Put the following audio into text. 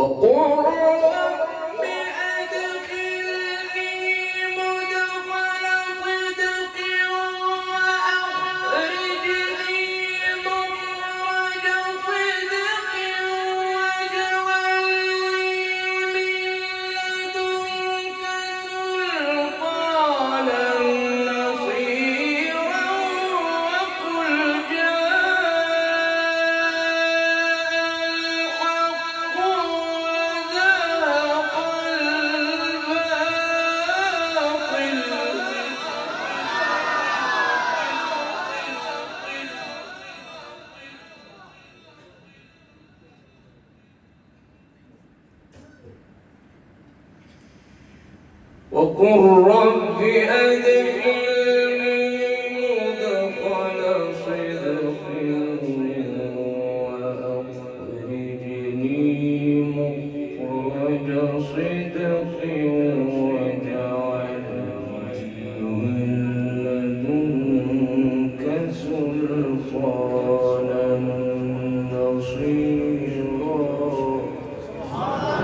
وقل رب أدخلني مدخل صدق وأخرجني مخرج صدق واجعل لي من لدنك سلطانا نصيرا وقل وقل رب أدخلني مدخل صدق وأخرجني مخرج صدق واجعل من لدنك سلطانا نصيرا